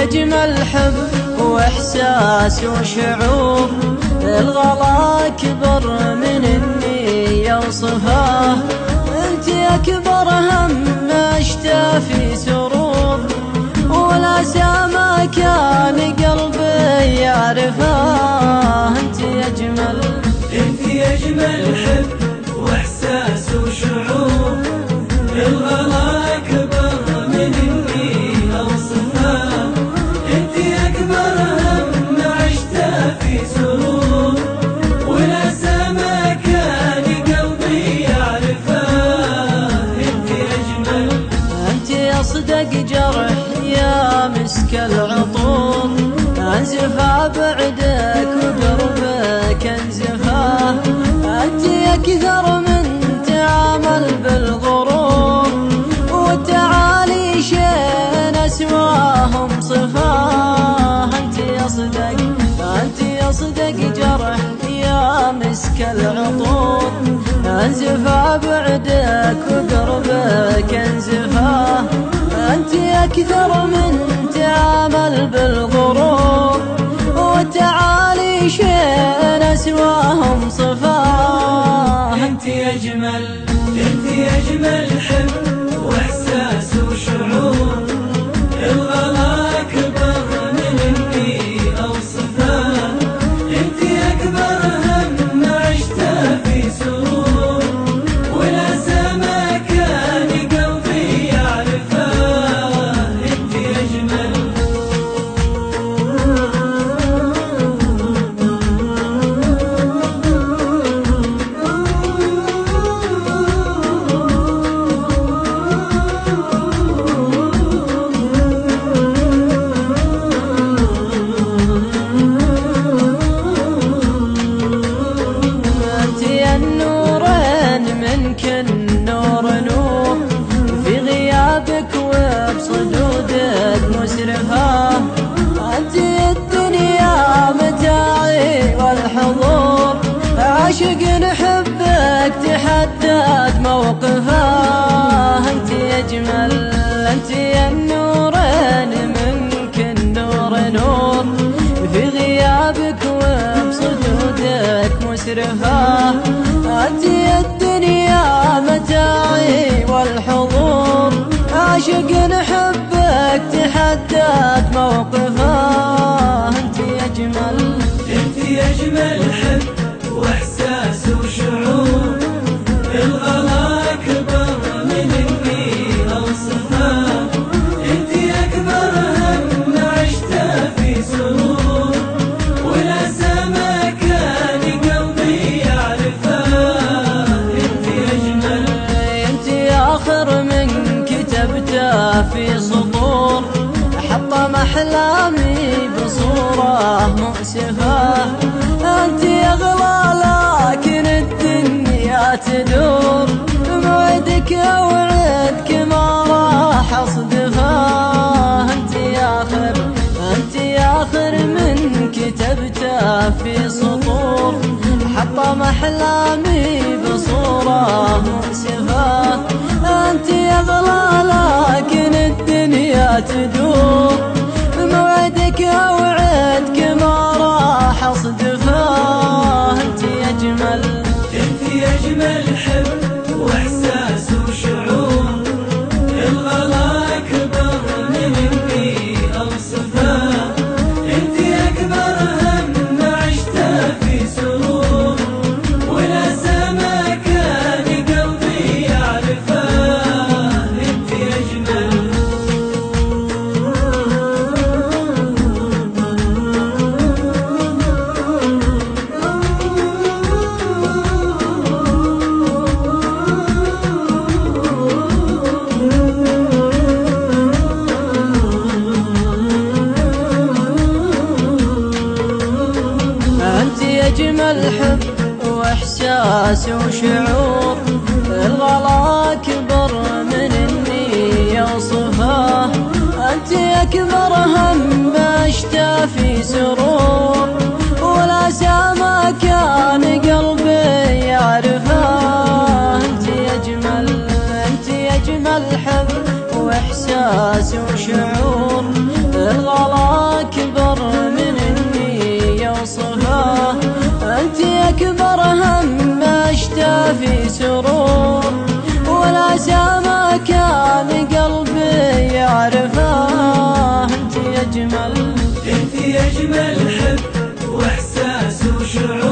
أجمل حب وإحساس وشعور، الغلا أكبر من إني أوصفه، أنت أكبر هم أشتى في سرور، ولا سما كان قلبي يعرفه، أنت أجمل حب وإحساس وشعور، الغلا أكبر من إني أوصفه، أنت أكبر هم عشته في سرور، ولا سما كان قلبي يعرفه، أنت أجمل. أنت أصدق جرح يا مسك العطور، أنزفى بعدك وقربك أنزفاه، أنت أكثر من تعامل بالغرور، والتعالي شين أسواهم صفاه، أنت أصدق جرح يا مسك العطور، أنزفى بعدك وقربك أنزفاه، أنت أكثر من تعامل بالغرور، والتعالي شين أسواهم صفاه، أنت أجمل حب وإحساس وشعور، الغلا أكبر من إني أوصفه، أنت أكبر هم عشته في سرور، ولا سما كان قلبي يعرفه، أنت أجمل. النور نور في غيابك وبصدودك مسرفة، أنت الدنيا متاعي والحضور، عاشق نحبك تحدد موقفه، أنت أجمل. أنت النورين منك النور نور في غيابك وبصدودك مسرفة، أنت الدنيا متاعي والحضور، عاشق نحبك تحدد موقفه، أنت أجمل حب وإحساس وشعور، الغلا أكبر من إني أوصفه، أنت أكبر هم عشته في سرور، ولا سما كان قلبي يعرفه، أنت أجمل. أنت آخر من كتبته في سطور، حطم أحلامي بصورة مؤسفة، أنت أغلى لكن الدنيا تدور، موعدك أوعدك ما راح أصدفه، أنت آخر من كتبته في سطور، حطم أحلامي بصورة مؤسفة، أنت أغلى لكن الدنيا تدور، موعدك أوعدك ما راح أصدفه، أنت أجمل حب وإحساس وشعور، الغلا أكبر من إني أوصفه، أنت أكبر هم عشته في سرور، ولا سما كان قلبي يعرفه، أنت أجمل. أجمل حب وإحساس وشعور، الغلا أكبر من إني أوصفه، أنت أكبر هم أشتى في سرور، ولا سما كان قلبي يعرفه، أنت أجمل حب وإحساس وشعور، الغلا وشعور